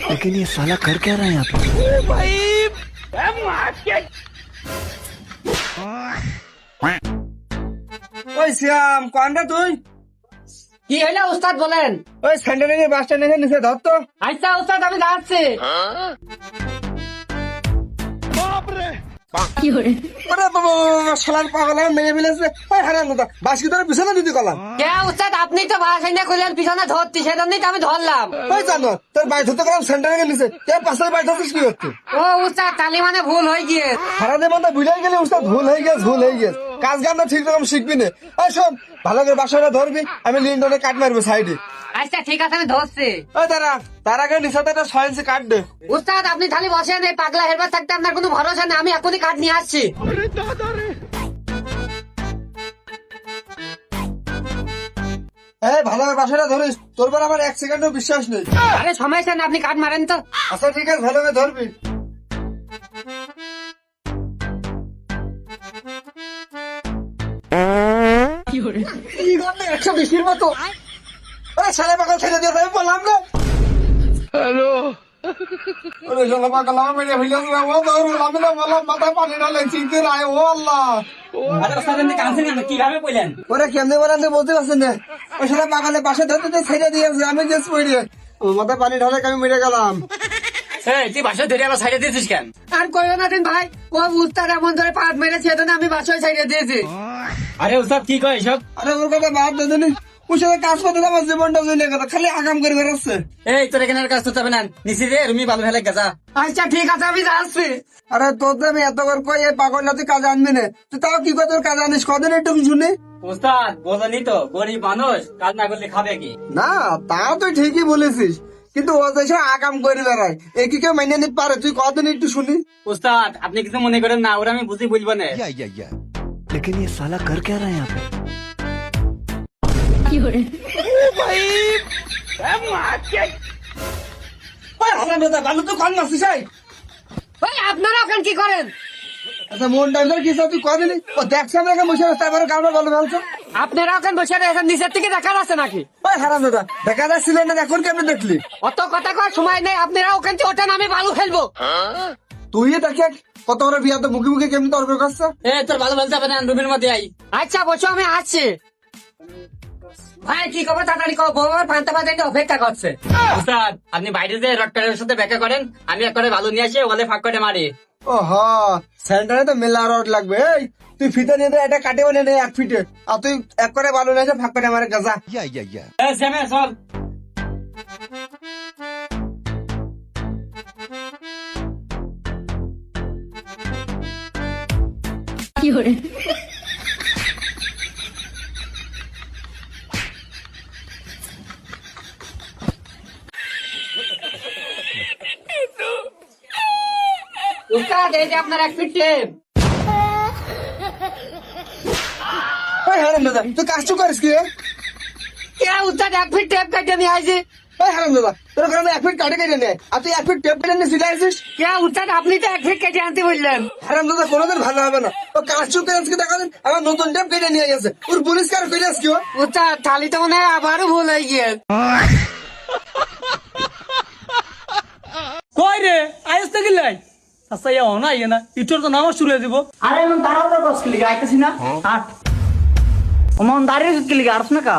लेकिन ये साला कर क्या रहा है यहाँ पे? ওই শ্যাম কোনটা তুই কি হইলো উস্তাদ বলেন? ওই স্যান্ডেলের বাস স্ট্যান্ডের নিচে ধর তো। আচ্ছা উস্তাদ আমি যাচ্ছি। ওরে বাবা শালার পাগল আমি মেরে ফেলেছে। ওই হারান দাদা বাস কি তোর পিছনে দিতে কলাম। কে উস্তাদ আপনি তো বাসাইনা খুলেন পিছনে ধরতি সেজন্যই তো আমি ধরলাম। ওই জানো তোর বাই ধরতে কলাম স্যান্ডেলের নিচে তোর পাশের বাই ধরছিস কি করতে? ও উস্তাদ তালি মানে ভুল হয়ে গিয়ে। হারানে মানে ভুলে গেলে উস্তাদ ভুল হয়ে গেছে। কাজ গামটা ঠিক রকম শিখবি না। ওই শোন ভালো করে বাসাটা ধরবি আমি লিন্ডনে কাট মারবো সাইডে। আচ্ছা ঠিক আছে আমি ধরছি। ওই দাঁড়া তার আগে নিচেতে একটা 6 ইঞ্চি কাট দে। উস্তাদ আপনি খালি বসেন এই পাগলা হেরবার থাকতে আপনার কোনো ভরসা নেই আমি এখনই কাঠ নিয়ে আসছি। এই ভালো করে বাসাটা ধরিস তোর পর আমার 1 সেকেন্ডও বিশ্বাস নেই। আরে সমস্যা নেই আপনি কাঠ মারেন তো। আচ্ছা ঠিক আছে ভালো করে ধরবি। কি করে? 120 এর মতো। ওরে শালা পাগল ছেড়ে দিয়ে আমি বললাম না। হ্যালো ওরে শালা পাগল আমি মেরে ফেলেছি ও দৌড় আমি না বললাম মাথা পানি ঢালে চিনতে রায় ও আল্লাহ। আরে উস্তাদ আপনি কাঁদছেন কেন কিভাবে কইলেন? ওরে কেমনে বলেন বলতে পারছেন না। ওই শালা পাগলের পাশে ধরতে ছেড়ে দিয়েছে আমি যে পড়ে আমার মাথা পানি ঢালে আমি মেরে গেলাম। এই তুই বাসায় ধরে আবার সাইডে দিয়েছিস কেন? আর কইও না দিন ভাই ও উস্তাদ এমন ধরে পাট মেরেছে এজন্য আমি বাসায় সাইডে দিয়েছি। আরে উস্তাদ কি কয় এসব? আরে ওর কথা বাদ দে দিনি ওর সাথে কাজ করতে আমার জীবনটা চলে গেল খালি আগাম করে বেরোচ্ছে। এই তোর এখানে আর কাজ করতে হবে না, নিচে রে রুমি ভালো ফেলে গেছা। আচ্ছা ঠিক আছে আমি যাচ্ছি। আরে তোর যে আমি এত করে কই এই পাগলটা তুই কাজ আনবি না তুই তাও কি করে তোর কাজ আনিস কদিন একটু শুনি। উস্তাদ বোঝনি তো গরিব মানুষ কাজ না করলে খাবে কি? না তাও তুই ঠিকই বলেছিস কিন্তু ও দেশে আগাম করে বেড়ায় এ কি কেউ মেনে নিতে পারে তুই কদিন একটু শুনি। উস্তাদ আপনি কিছু মনে করেন না, ওরা আমি বুঝি বলবো না। लेकिन ये साला कर क्या रहा है यहाँ पे? ভালো তো কল মারছিস। ভাই আপনারা ওখানে কি করেন? আচ্ছা মন টাইম কি তুই কদিন ও দেখছে আমরা বসে তারপরে কারবার বলে বলছো। আপনারা ওখানে বসে রয়েছেন নিচের থেকে দেখা যাচ্ছে নাকি? ওই হারাম দাদা দেখা যাচ্ছিল না এখন কেমন দেখলি? অত কথা কর সময় নেই আপনারা ওখান থেকে ওঠেন আমি বালু খেলবো। তুই দেখ কত বড় বিয়া তো মুখে মুখে কেমন তর্ক করছে। এ তোর ভালো বলতে হবে না, রুমের মধ্যে আই। আচ্ছা বসো আমি আসছি। ভাই কি খবর তাড়াতাড়ি কও বউ আমার পান্তা বাজাইতে অপেক্ষা করছে। উস্তাদ আপনি বাইরে যে রডকারের সাথে ব্যাখ্যা করেন, আমি এক করে ভালো নিয়ে আসি ওলে ফাঁক করে মারি। ও হা সেন্টারে তো মেলা রড লাগবে। এই তুই ফিতে নিয়ে দে এটা কাটে বানিয়ে নে 1 ফিটে আর তুই এক করে বালু নিয়ে এসে ফাঁক করে আমার গাজা। এ শ্যামে চল। উস্তাদ এই যে আপনার 1 ফিট টেপ। ওই হারাম দাদা তুই কাজ করিস কি? কে উস্তাদ 1 ফিট টেপ কেটে নিয়ে আসছে? ওই হারাম দাদা তোর কারণে 1 ফিট কাটে কেটে নে আর তুই 1 ফিট টেপ কেটে নিয়ে সিধা আসিস। কে উস্তাদ আপনি তো 1 ফিট কেটে আনতে বললেন। হারাম দাদা কোনোদিন ভালো হবে না। ও কাজ চুকে আজকে দেখা দিন আমার নতুন টেপ কেটে নিয়ে গেছে ওর পরিষ্কার করে আস কি? উস্তাদ থালি তো মনে হয় আবারও ভুল হয়ে গিয়ে। কই রে আইস তো গেলাই? আচ্ছা ইয়া না ইয়া না ইটোর তো নামাজ শুরু হয়ে যাব। আরে এমন দাঁড়াও তো কষ্ট লিগে আইতেছি না আট ওমন দাঁড়িয়ে কি লিগে আরছ না কা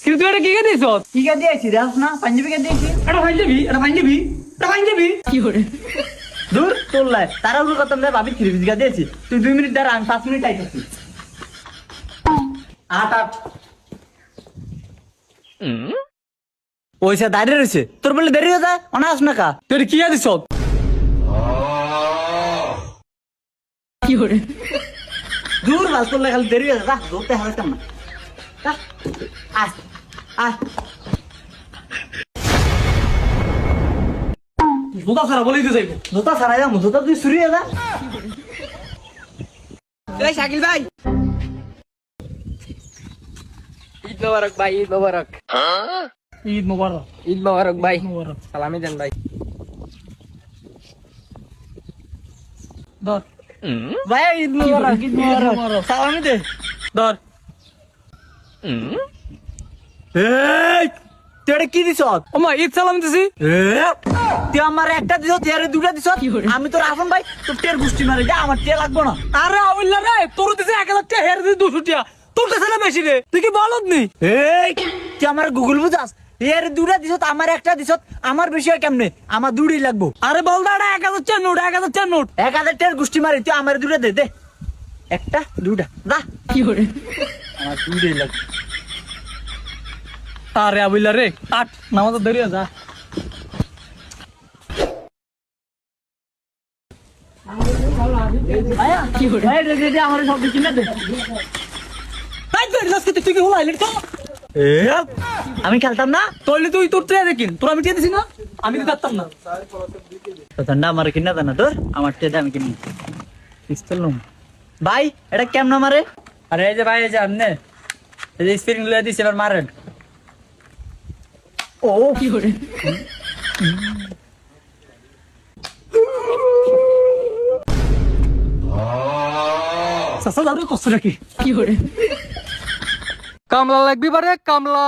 কিন্তু তুই এটা কি কে দিছ? কি কে দিয়েছি দেখ না পাঞ্জাবি কে দিয়েছি এটা ভাঙ যাবি কি করে দূর তোর লাই তারা উপর কত আমরা ভাবি 3 পিস দিয়েছি তুই 2 মিনিট দাঁড়া আমি 5 মিনিট আইতেছি আট আট পয়সা দাঁড়িয়ে রয়েছে তোর বলে দেরি হয়ে যায় অনাস না কা তুই এটা কি কে দিছ? দূর বাল তোর লাই খালি দেরি হয়ে যা ধরতে হবে না যা আয় আয় জুতা সারা বলেই দিয়ে যাইব। জুতা ছাড়াই যাবো জুতা তুই চুরি হয়ে যা এই শাকিল ভাই ঈদ মোবারক ভাই ঈদ মোবারক। ঈদ মোবারক। ঈদ মোবারক ভাই সালামি দেন ভাই। ধর ভাই ঈদ মোবারক সালামি দে ধর। এই তুই এটা কি দিছ? ওমা ঈদ সালাম দিছি। তুই আমার একটা দিছ, তুই আরে দুটা দিছ। আমি তোর আসন ভাই, তোর টের গুষ্টি মারে যা, আমার টের লাগবো না। আরে আবিল্লা রে, তোর দিছে 1000 টাকা, হের দিছে 200 টাকা। তোর কাছে না বেশি রে, তুই কি বলদ নি? এই তুই আমার গুগল বুঝাস? এর দুটা দিছ, আমার একটা দিছ, আমার বেশি হয় কেমনে? আমার দুটোই লাগবো। আরে বল দাঁড়া, 1000 টাকা নোট, 1000 টাকা নোট। 1000 টের গুষ্টি মারি, তুই আমার দুটা দে দে। একটা দুটা যা, আমার দুটোই লাগবে। আরে আবিল্লা রে, আট নামাজ দেরি হয়ে যা। এই দে, দে, দে, আমার সব কিনে দে। তাই তো লাস্ট তুই কি হলাইলি তো? আমি খেলতাম না। তইলে তুই তোর টাকা দেখিন, তোর আমি টাকা দিছি না, আমি তো পারতাম না। ঠান্ডা আমার কিনা দেনা তোর, আমার টেদে আমি কিনি পিস্তল নুম। ভাই এটা কেমন মারে? আরে এই যে ভাই, এই যে আমনে এই যে স্প্রিং লয়ে দিছি, এবার মারেন। ও কি করে? সাসা দাঁড়িয়ে কষ্ট নাকি? কামলা লাগবি পারে কামলা।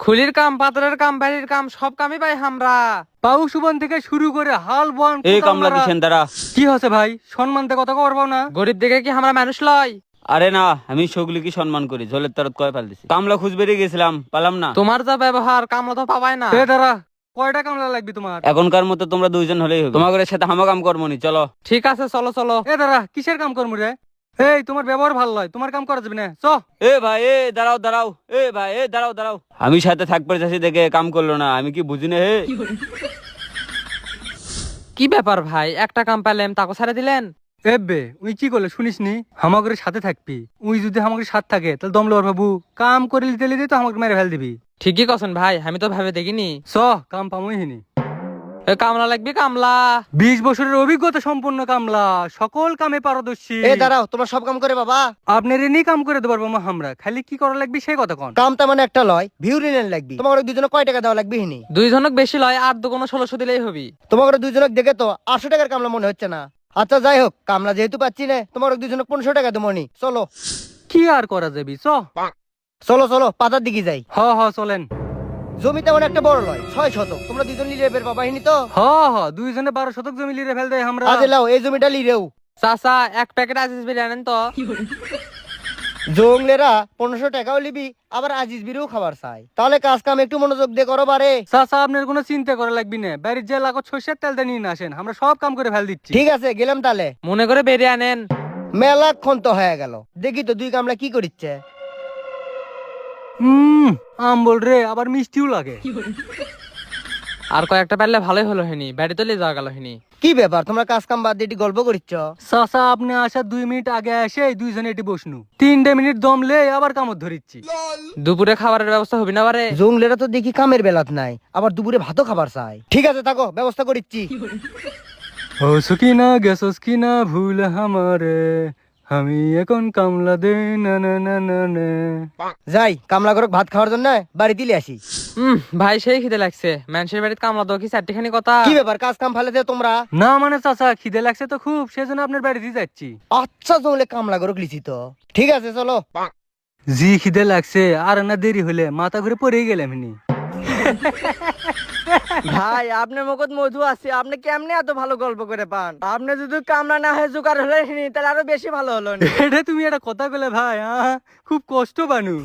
খুলির কাম, পাথরের কাম, বাড়ির কাম, সব কামই পাই আমরা। পাউ সুবন থেকে শুরু করে হাল বন। এই কামলা দিছেন দাঁড়া। কি হচ্ছে ভাই, সম্মানতে কথা করবো না? গরিব দেখে কি আমরা মানুষ লয়? আরে না, আমি সগুলি কি সম্মান করি, ঝোলের তরত কয় ফেল দিছি। কামলা খুঁজ বেরিয়ে গেছিলাম, পালাম না। তোমার যা ব্যবহার, কামলা তো পাবাই না। দাঁড়া, কয়টা কামলা লাগবে তোমার? এখনকার মতো তোমরা দুইজন হলেই হবে, তোমাদের সাথে হামা কাম করবো নি, চলো। ঠিক আছে চলো চলো। দাঁড়া, কিসের কাম করবো রে? এই তোমার ব্যবহার ভালো নয়, তোমার কাম করা যাবে না, চ। এ ভাই এ দাঁড়াও দাঁড়াও, এ ভাই এ দাঁড়াও দাঁড়াও। আমি সাথে থাকতে চাচ্ছি দেখে কাম করলো না, আমি কি বুঝি না হে? কি ব্যাপার ভাই, একটা কাম পেলাম তাকে ছেড়ে দিলেন? এবে উই কি করলে শুনিস নি? হামাগরের সাথে থাকবি, উই যদি হামাগরের সাথে থাকে তাহলে দম লওয়ার ভাবু কাম করে লিতে লিতে তো আমাকে মেরে ফেল দিবি। ঠিকই কছেন ভাই, আমি তো ভাবে দেখিনি। চ কাম পামই হিনি। কামলা লাগবে কামলা, 20 বছরের অভিজ্ঞতা সম্পন্ন কামলা, সকল কামে পারদর্শী। এ দাঁড়াও, তোমরা সব কাম করে বাবা? আপনার এনে কাম করে দেবো বাবা, আমরা খালি কি করা লাগবে সেই কথা কন। কাম তেমন একটা লয়, ভিউ রিনেন লাগবে। তোমার দুজনে কয় টাকা দেওয়া লাগবে হিনি? দুইজনক বেশি লয়, আর দুগুণ 1600 দিলেই হবি। তোমার দুজনক দেখে তো 800 টাকার কামলা মনে হচ্ছে না। আচ্ছা যাই হোক, কামলা যেহেতু পাচ্ছি না, তোমার দুজনক 1500 টাকা দেবো নি। চলো কি আর করা যাবি, চ। চলো চলো, পাতার দিকে যাই। হ চলেন। জমি তেমন একটা বড় লয়, 6 শতক। তোমরা দুজন লিরেবের বাবা হিনি তো? হ দুইজনে 12 শতক জমি লিরে ফেল দেয় আমরা। আজ লাও, এই জমিটা লিরেও। চাচা এক প্যাকেট আজিজ বিরিয়ানি আনেন তো। জংলেরা 1500 টাকাও লিবি, আবার আজিজ বিরেও খাবার চাই। তাহলে কাজ কাম একটু মনোযোগ দিয়ে করো বারে। চাচা আপনার কোনো চিন্তা করা লাগবে না, বাড়ির যে লাগত সর্ষের তেলটা নিয়ে আসেন, আমরা সব কাম করে ফেল দিচ্ছি। ঠিক আছে, গেলাম তাহলে। মনে করে বেরিয়ে আনেন। মেলাক্ষণ তো হয়ে গেল, দেখি তো দুই কামলা কি করিচ্ছে। আমবল রে, আবার মিষ্টিও লাগে। আর কয়েকটা পারলে ভালোই হলো হয়নি, বাড়ি তো যাওয়া গেল হয়নি। কি ব্যাপার, তোমরা কাজ কাম বাদ দিয়ে এটি গল্প করিচ্ছ? চাচা আপনি আসার 2 মিনিট আগে এসে দুইজনে এটি বসনু, 3 মিনিট দম লে আবার কামড় ধরিচ্ছি। দুপুরে খাবারের ব্যবস্থা হবে না বারে? জংলেরা তো দেখি কামের বেলাত নাই, আবার দুপুরে ভাতও খাবার চাই। ঠিক আছে থাকো, ব্যবস্থা করিচ্ছি। হোস কিনা গেছস কিনা ভুল হামারে, আমি এখন কামলা দে না না না না না। যাই কামলা করে ভাত খাওয়ার জন্য বাড়ি দিলে আসি। ভাই সেই খিদে লাগছে, মানুষের বাড়িতে কামলা তো কি চারটিখানি কথা। কি ব্যাপার, কাজ কাম ফেলে দে তোমরা? না মানে চাচা খিদে লাগছে তো খুব, সেজন্য আপনার বাড়িতে যাচ্ছি। আচ্ছা জংলে কামলা করে লিছি তো, ঠিক আছে চলো। জি খিদে লাগছে, আর না দেরি হলে মাথা ঘুরে পড়েই গেলাম। ভাই আপনার মুখত মধু আছে, আপনি কেমনে এত ভালো গল্প করে পান? আপনি যদি কামলা না হয়ে জোগাড় হলে তাহলে আরো বেশি ভালো হলো। এটা তুমি একটা কথা বলে ভাই, খুব কষ্ট বানু।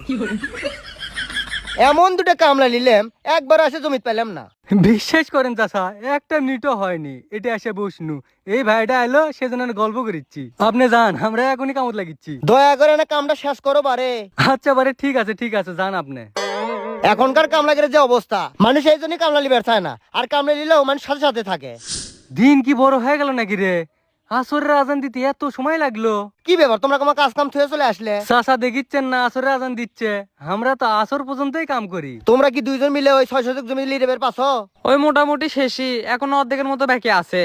এমন দুটো কামলা নিলাম, একবার আসে জমি পেলাম না। বিশ্বাস করেন চাচা, একটা মিনিটও হয়নি এটা এসে বসনু, এই ভাইটা এলো সেজন্য গল্প করিচ্ছি। আপনি যান, আমরা এখনই কামত লাগিচ্ছি। দয়া করে না কামটা শেষ করো বারে। আচ্ছা বারে, ঠিক আছে যান আপনি। এখনকার কামলাগের যে অবস্থা, মানুষ এই জন্যই কামলা লিবার চায় না, আর কামলা নিলেও মানুষ সাথে সাথে থাকে। দিন কি বড় হয়ে গেল নাকি রে? আসরের আজান দিতে এত সময় লাগলো? কি ব্যাপার, তোমরা তোমার কাজ কাম থুয়ে চলে আসলে? চাচা দেখিচ্ছেন না আসরের আজান দিচ্ছে, আমরা তো আসর পর্যন্তই কাম করি। তোমরা কি দুইজন মিলে ওই 6 শতক জমি লিরেবের পাছো? ওই মোটামুটি শেষই, এখন অর্ধেকের মতো বাকি আছে।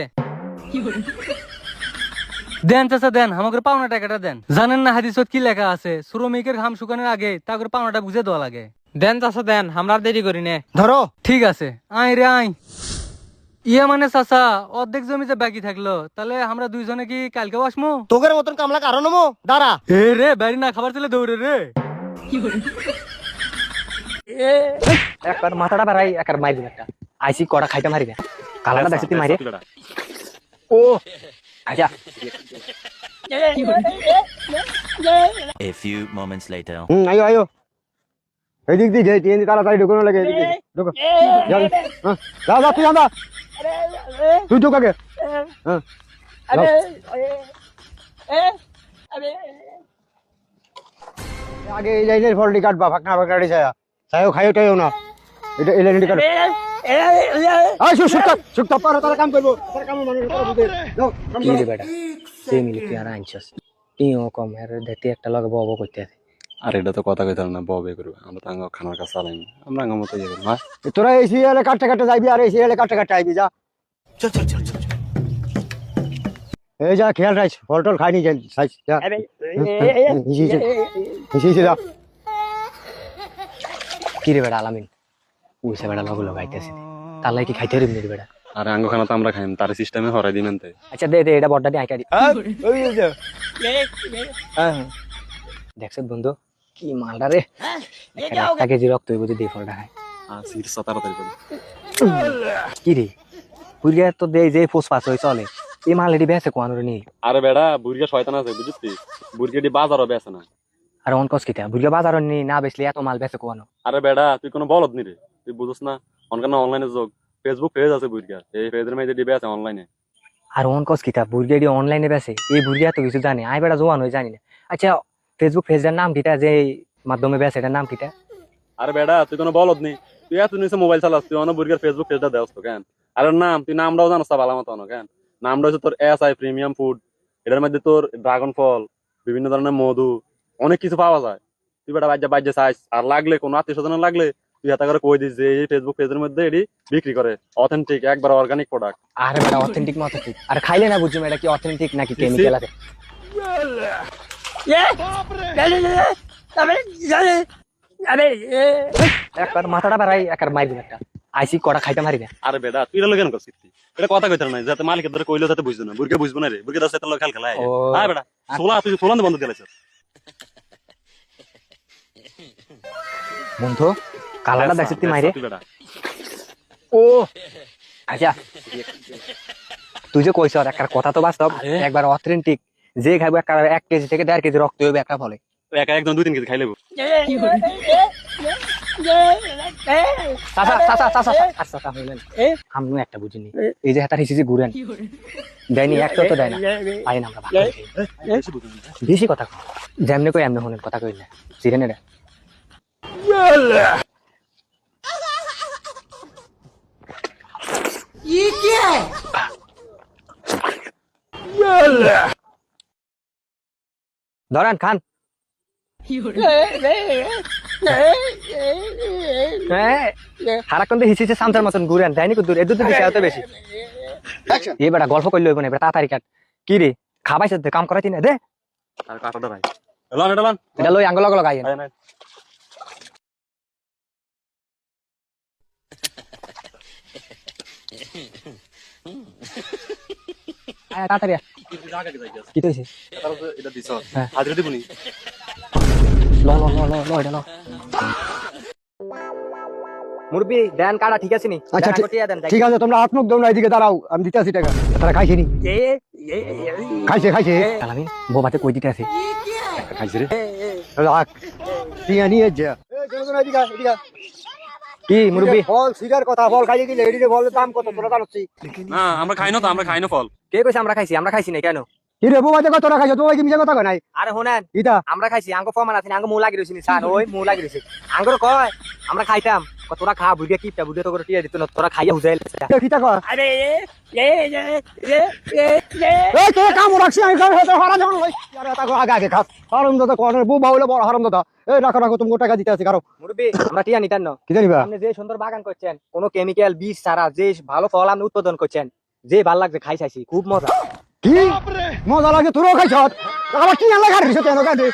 দেন চাচা দেন, আমাকে পাওনা টাকাটা দেন। জানেন না হাদিসত কি লেখা আছে, শ্রমিকের ঘাম শুকানোর আগে তাকে পাওনাটা বুঝে দেওয়া লাগে। দেন চাচা দেন, আমরা আর দেরি করি নে। ধরো। ঠিক আছে, আয় রে আয়। ইয়া মানে চাচা, অর্ধেক জমি যে বাকি থাকলো, তাহলে আমরা দুইজনে কি কালকেও আসমো? তোকের মতন কামলা কারো নমো, দাঁড়া। এ রে, বাড়ি না খাবার চলে দৌড়ে রে। একবার মাথাটা বাড়াই একবার মারি দিন একটা আইসি কড়া খাইতে মারি না কালাটা দেখছি তুই মারি ও আচ্ছা A few moments later. আয়ো আয়ো এদিক দিয়ে ট্রেন তাড়াতাড়ি ঢুকানো লাগে এদিক দিয়ে ঢুকো যাও যাও যাও তুই যা তুই ঢুক আগে হ্যাঁ আগে এই লাইনের ফলটি কাটবা ফাঁকনা ফাঁকনাটি ছায়া ছায়াও খাইও টাইও না এটা এই লাইনটি কাটো আয় সুক্তা পারো তারা কাম করবো তারা কাম মানে যাও কাম কি করো রে বেটা তুই মিলি তুই আর আনছস তুইও কম এর দেখতে একটা লগে বব করতে আছে আর এটা তো কথা কইতাম না ববে করবে আমরা তো খানার কাছে চালাই না আমরা আঙ্গ মতো ইয়ে করবো হ্যাঁ তোরা এই সিরিয়ালে কাটতে কাটতে যাইবি আর এই সিরিয়ালে কাটতে কাটতে আইবি যা এই যা খেয়াল রাখ ফল টল খাইনি যাই সাইজ যা হিসি যা কি রে বেটা আলামিন পয়সা বেটা লগে লাগাইতেছে তার লাগি কি খাইতে রে মিলি বেটা আর আঙ্গ খানা তো আমরা খাইম তার সিস্টেমে হরাই দিন আনতে আচ্ছা দে দে এটা বড়টা দিয়ে আইকা দি দেখছ বন্ধু কি মালটা রে একটা কেজি রক্ত হইব যদি ফলটা খায় আর সিরস তাড়াতাড়ি করে কি রে পুরিয়া তো দে যে পোস পাস হই চলে এই মাল এডি বেছে কোয়ানোর নি আরে বেড়া বুড়িয়া শয়তান আছে বুঝছিস বুড়িয়াটি বাজারও বেছে না আর অন কস কিটা বুরিয়া বাজার নি না বেচলে এত মাল বেছে কোয়ানো আরে বেড়া তুই কোনো বলদ নি রে তুই বুঝছ না অনকানা অনলাইনে যোগ ফেসবুক পেজ আছে বুড়িয়া এই পেজের মধ্যে দিবে আছে অনলাইনে আর অন কস কিটা বুরিয়া ডি অনলাইনে বেছে এই বুরিয়া তো কিছু জানে আই বেটা জোয়ান হই জানি না আচ্ছা ফেসবুক পেজের নাম কিটা যে মাধ্যমে বেছে এটার নাম কিটা আরে বেড়া তুই কোনো বলদ নি তুই এত নিচে মোবাইল চালাস তুই অন বুড়িয়ার ফেসবুক পেজটা দেওস তো কেন আর নাম তুই নামটাও জানোস তা ভালো মতো কেন নামটা হচ্ছে তোর SI প্রিমিয়াম ফুড এটার মধ্যে তোর ড্রাগন ফল বিভিন্ন ধরনের মধু অনেক কিছু পাওয়া যায় তুই বেটা বাজ্যা চাইস আর লাগলে কোনো আত্মীয় স্বজন লাগলে তুই হাতে করে কই দিস যে এই ফেসবুক পেজের মধ্যে এটি বিক্রি করে অথেন্টিক একবার অর্গানিক প্রোডাক্ট আরে বেটা অথেন্টিক মতো ঠিক আর খাইলে না বুঝছো এটা কি অথেন্টিক নাকি কেমিক্যাল আছে একবার মাথাটা বাড়াই একবার মারি দিন একটা আইসি কড়া খাইতে মারি না আরে বেটা তুই এটা কেন করছিস এটা কথা কইতে নাই যাতে মালিকের ধরে কইলো যাতে বুঝতো না বুড়কে বুঝবো না রে বুড়কে দাস এত খেল খেলা হ্যাঁ বেটা তুই সোলান বন্ধ দিলাইছ বন্ধু কালারটা দেখছিস তুই মাইরে তুই বেটা ও আচ্ছা তুই যে কইছ একটা কথা তো বাস্তব একবার অথেন্টিক যে খাইবো একটা 1 কেজি থেকে 1.5 কেজি রক্ত হইবে একটা ফলে একা একদম 2-3 কেজি খাই লেবো আমি একটা বুঝিনি এই যে হাতার হিসেবে ঘুরেন দেয়নি একটা তো দেয় না পাই না আমরা বেশি কথা যেমনি কই এমনি হলেন কথা কই না সিরেন এটা ধরেন খান সারাক্ষণ তো হিসেছে সামচার মতন ঘুরেন তাই নাকি দূর এর দুধ বেশি এত বেশি এ বেটা গল্প করলে হইব না এবার তাড়াতাড়ি কাট কি রে খাবাইছে কাম করাইছি না দে আর কাটাটা ভাই এলান এটা লান এটা লই আঙ্গুল লগল গাইয়েন তাড়াতাড়ি কি হইছে এটা দিছ হাজিরা দিবনি ল ল ল ল এটা ল মুরবি দেন কাটা ঠিক আছে নি আচ্ছা ঠিক আছে তোমরা হাত মুখ দাও না এদিকে দাঁড়াও আমি দিতে আসি টাকা তারা খাইছে নি খাইছে কালামি বোবাতে কই দিতে আছে খাইছে রে রাখ টিয়া নিয়ে যা কি মুরবি ফল সিগার কথা ফল খাইয়ে দিলে এদিকে ফলের দাম কত তোরা জানোস না আমরা খাই না ফল কে কইছে আমরা খাইছি না কেন কি রে বোবাতে কত রাখাইছো তোমার কি মিছা কথা কয় নাই আরে শুনেন ইটা আমরা খাইছি আঙ্গ ফমান আছে আঙ্গ মু লাগি রইছি নি স্যার ওই মু লাগি রইছে আঙ্গর কয় আমরা খাইতাম তোরা খা বুড়িয়া কিপটা বুড়িয়া তো করে টিয়া দিত না তোরা খাইয়া হুজাইল কিটা কয় আরে এই তোরা কাম রাখছি আমি খাই হতে হারা যাও ভাই আরে তা আগে আগে খা হারামদাদা কোন বুবা হইলো বড় হারামদাদা এই রাখো তুমি টাকা দিতে আছে কারো মুরবি আমরা টিয়া নিতাম না কি জানিবা আপনি যে সুন্দর বাগান করছেন কোনো কেমিক্যাল বীজ ছাড়া যে ভালো ফল আপনি উৎপাদন করছেন যে ভালো লাগছে খাইছি খুব মজা কি মজা লাগে তোরও খাইছ আমার কি লাগা রিসে কেন কাটে